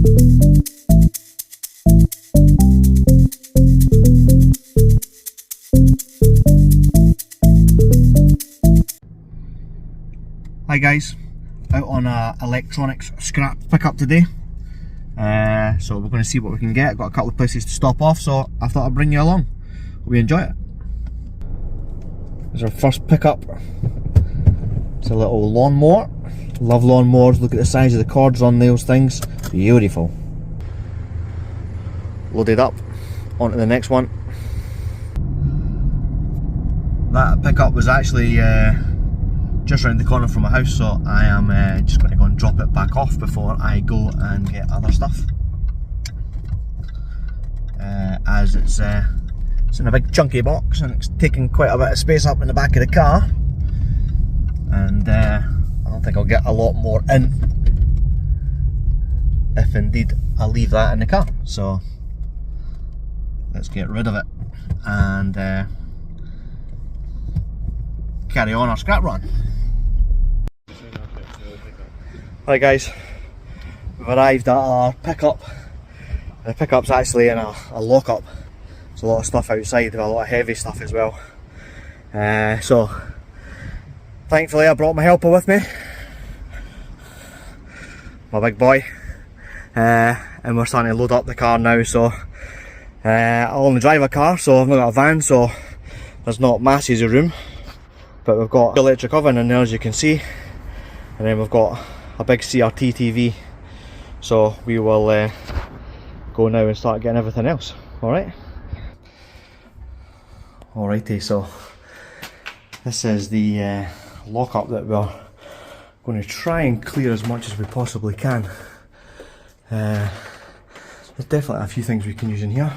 Hi guys, out on a electronics scrap pickup today. So we're going to see what we can get. Got a couple of places to stop off, so I thought I'd bring you along. Hope you enjoy it. There's our first pickup. It's a little lawnmower. Love lawnmowers. Look at the size of the cords on those things. Beautiful. Loaded up. On to the next one. That pickup was actually just around the corner from my house, so I am just going to go and drop it back off before I go and get other stuff. As it's in a big chunky box and it's taking quite a bit of space up in the back of the car, and I don't think I'll get a lot more in if indeed I leave that in the car. So let's get rid of it and carry on our scrap run. Right guys, we've arrived at our pickup. The pickup's actually in a lockup. There's a lot of stuff outside, a lot of heavy stuff as well. So thankfully I brought my helper with me, my big boy, and we're starting to load up the car now. So I only drive a car, so I've not got a van, so there's not masses of room. But we've got electric oven in there, as you can see, and then we've got a big CRT TV. So we will go now and start getting everything else. Alright? Alrighty, so this is the lockup that we're going to try and clear as much as we possibly can. There's definitely a few things we can use in here.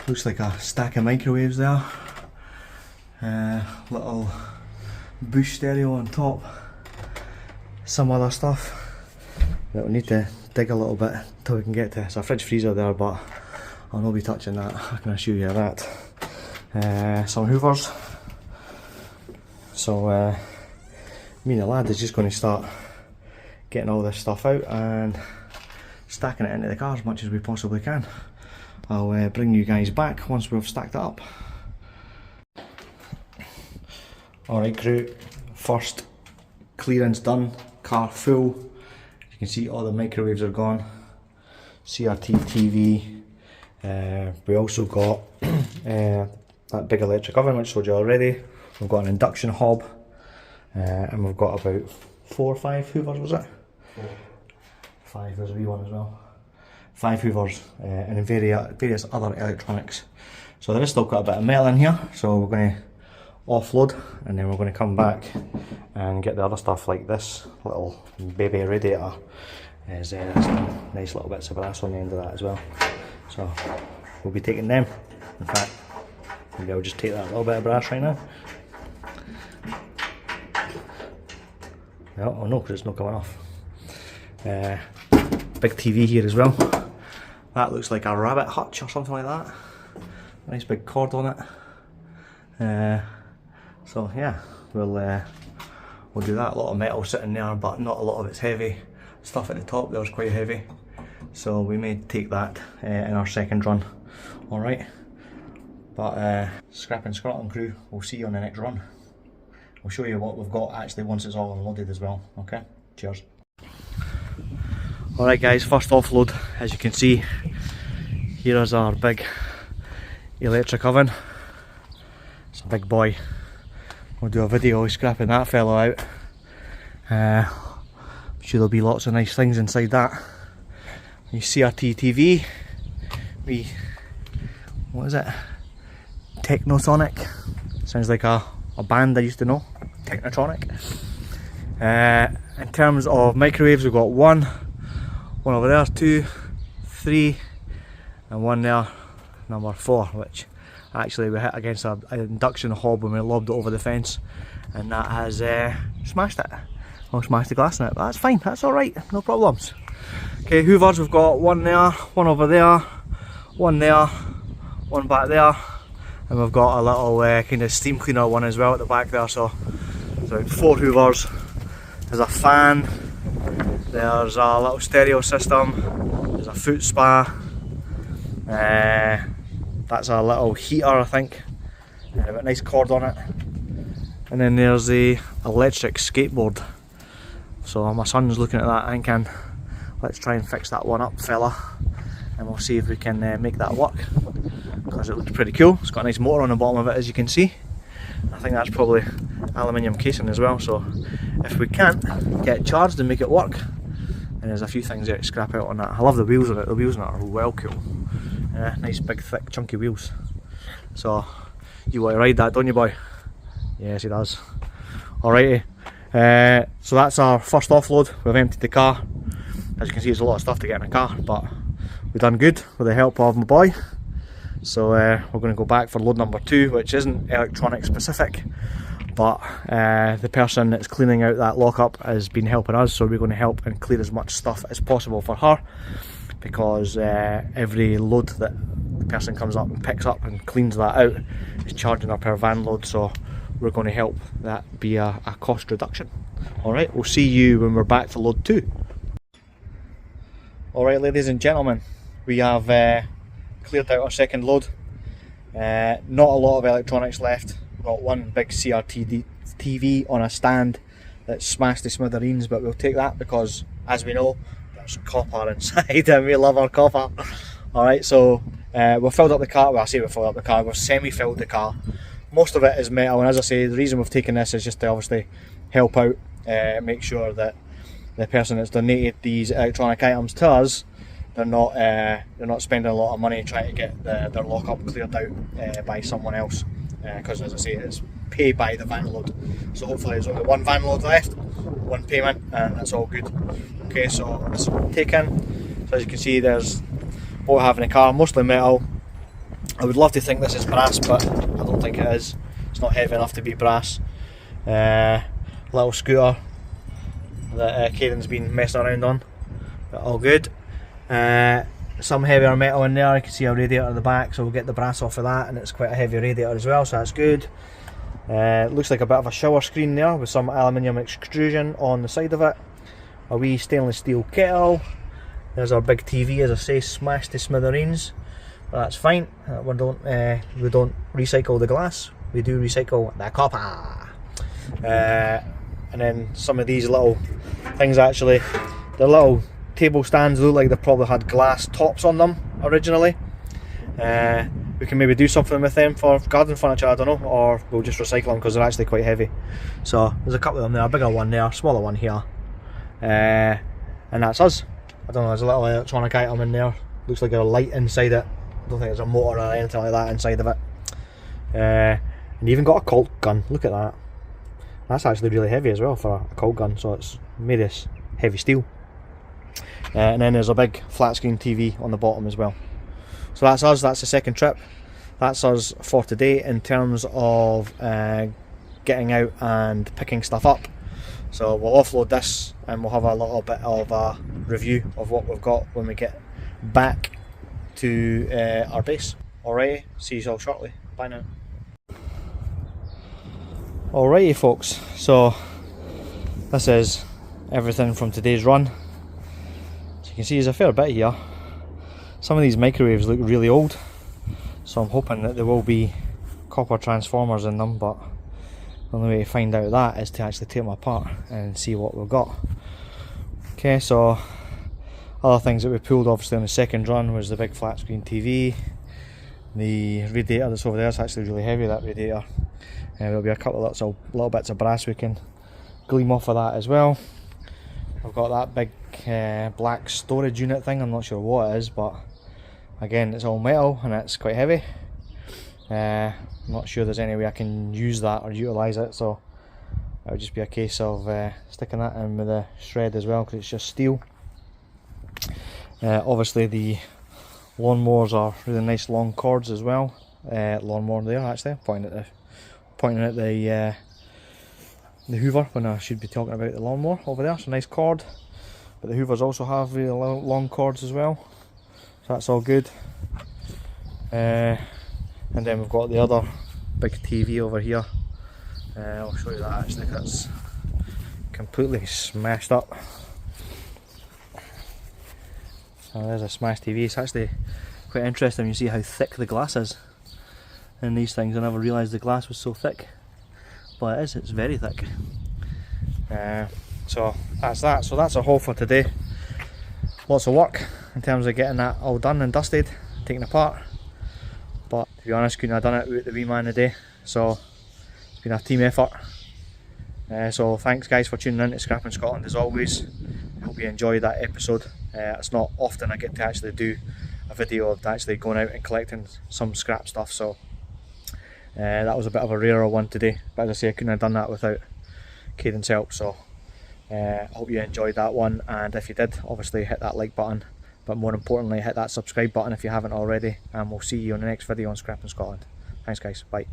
Looks like a stack of microwaves there. Little Bush stereo on top, some other stuff that we need to dig a little bit till we can get to. It's a fridge freezer there, but I'll not be touching that, I can assure you of that. Some hoovers. So me and the lad is just going to start getting all this stuff out and stacking it into the car as much as we possibly can. I'll bring you guys back once we've stacked it up. Alright crew, first clearance done, car full. You can see all the microwaves are gone, CRT TV, we also got that big electric oven which I showed you already. We've got an induction hob, and we've got about 4 or 5 hoovers, was it? 4. 5, there's a wee one as well. 5 hoovers, and then various other electronics. So there is still quite a bit of metal in here, so we're going to offload, and then we're going to come back and get the other stuff, like this little baby radiator. There's some nice little bits of brass on the end of that as well. So we'll be taking them. In fact, maybe I'll just take that little bit of brass right now. Oh no, because it's not coming off. Big TV here as well. That looks like a rabbit hutch or something like that. Nice big cord on it. So yeah, we'll do that. A lot of metal sitting there, but not a lot of it's heavy. Stuff at the top there is quite heavy, so we may take that in our second run. Alright, but Scrap and Scrotum crew, we'll see you on the next run. We'll show you what we've got actually once it's all unloaded as well. Okay, cheers. Alright guys, first offload. As you can see, here is our big electric oven. It's a big boy. We'll do a video scrapping that fellow out. I'm sure there'll be lots of nice things inside that. You CRT TV. What is it? Technosonic. Sounds like a band I used to know. Technotronic. In terms of microwaves, we've got one over there, 2, 3, and one there, number 4, which actually we hit against an induction hob when we lobbed it over the fence, and that has smashed it. Well, smashed the glass in it, but that's fine, that's alright, no problems. Okay, hoovers, we've got one there, one over there, one there, one back there, and we've got a little kind of steam cleaner one as well at the back there. So there's about 4 hoovers. There's a fan, there's a little stereo system, There's a foot spa. That's a little heater, I think. Got a nice cord on it. And then there's the electric skateboard. So my son's looking at that thinking, let's try and fix that one up, fella. And we'll see if we can make that work. Because it looks pretty cool. It's got a nice motor on the bottom of it, as you can see. I think that's probably aluminium casing as well. So if we can't get it charged and make it work, and there's a few things there to scrap out on that. I love the wheels on it. The wheels on it are well cool. Nice big thick chunky wheels. So you want to ride that, don't you, boy? Yes, he does. Alrighty. So that's our first offload. We've emptied the car. As you can see, there's a lot of stuff to get in the car, but we've done good with the help of my boy. So we're going to go back for load number 2, which isn't electronic specific, but the person that's cleaning out that lockup has been helping us, so we're going to help and clear as much stuff as possible for her, because every load that the person comes up and picks up and cleans that out is charging her per van load, so we're going to help that be a cost reduction. Alright, we'll see you when we're back for load 2. Alright, ladies and gentlemen, we have cleared out our second load. Not a lot of electronics left. We've got one big CRT TV on a stand that's smashed to smithereens, but we'll take that because, as we know, there's copper inside and we love our copper. Alright, so we've filled up the car. Well, I say we've filled up the car, we've semi-filled the car. Most of it is metal, and as I say, the reason we've taken this is just to obviously help out, make sure that the person that's donated these electronic items to us, they're not spending a lot of money trying to get their lockup cleared out by someone else, because as I say, it's paid by the van load. So hopefully there's only one van load left, one payment, and that's all good. Okay, so it's taken. So as you can see, there's what we have in the car, mostly metal. I would love to think this is brass, but I don't think it is. It's not heavy enough to be brass. Little scooter that Kieran's been messing around on, but all good. Some heavier metal in there. You can see a radiator at the back, so we'll get the brass off of that, and it's quite a heavy radiator as well, so that's good. Looks like a bit of a shower screen there with some aluminium extrusion on the side of it. A wee stainless steel kettle. There's our big TV, as I say, smashed to smithereens. But that's fine. We don't recycle the glass. We do recycle the copper. And then some of these little things, actually, they're little table stands. They look like they probably had glass tops on them originally. We can maybe do something with them for garden furniture, I don't know, or we'll just recycle them because they're actually quite heavy. So there's a couple of them there, a bigger one there, a smaller one here, and that's us. I don't know, there's a little electronic item in there. Looks like a light inside it. I don't think there's a motor or anything like that inside of it. And you even got a Colt gun. Look at that. That's actually really heavy as well for a Colt gun, so it's made of heavy steel. And then there's a big flat screen TV on the bottom as well. So that's us, that's the second trip. That's us for today in terms of getting out and picking stuff up. So we'll offload this and we'll have a little bit of a review of what we've got when we get back to our base. Alrighty, see you all shortly. Bye now. Alrighty folks, so this is everything from today's run. So you can see there's a fair bit here. Some of these microwaves look really old, so I'm hoping that there will be copper transformers in them, but the only way to find out that is to actually take them apart and see what we've got. Okay, so other things that we pulled obviously on the second run was the big flat screen TV. The radiator that's over there is actually really heavy, that radiator. There'll be a couple of little bits of brass we can gleam off of that as well. I've got that big black storage unit thing, I'm not sure what it is, but again it's all metal and it's quite heavy. I'm not sure there's any way I can use that or utilise it, so it would just be a case of sticking that in with a shred as well, because it's just steel. Obviously the lawnmowers are really nice long cords as well. Lawnmower there actually, pointing at the Hoover when I should be talking about the lawnmower over there. So nice cord, but the Hoovers also have really long cords as well, so that's all good. And then we've got the other big TV over here. I'll show you that actually, because it's completely smashed up. Oh, there's a Smash TV. It's actually quite interesting when you see how thick the glass is in these things. I never realised the glass was so thick, but it is, it's very thick. So that's that. So that's a haul for today. Lots of work in terms of getting that all done and dusted, taken apart. But to be honest, couldn't have done it without the wee man today. So it's been a team effort. So thanks guys for tuning in to Scrapping Scotland as always. I hope you enjoyed that episode. It's not often I get to actually do a video of actually going out and collecting some scrap stuff, so that was a bit of a rarer one today. But as I say, I couldn't have done that without Caden's help. So I hope you enjoyed that one, and if you did, obviously hit that like button, but more importantly hit that subscribe button if you haven't already, and we'll see you on the next video on Scrapping Scotland. Thanks guys, bye.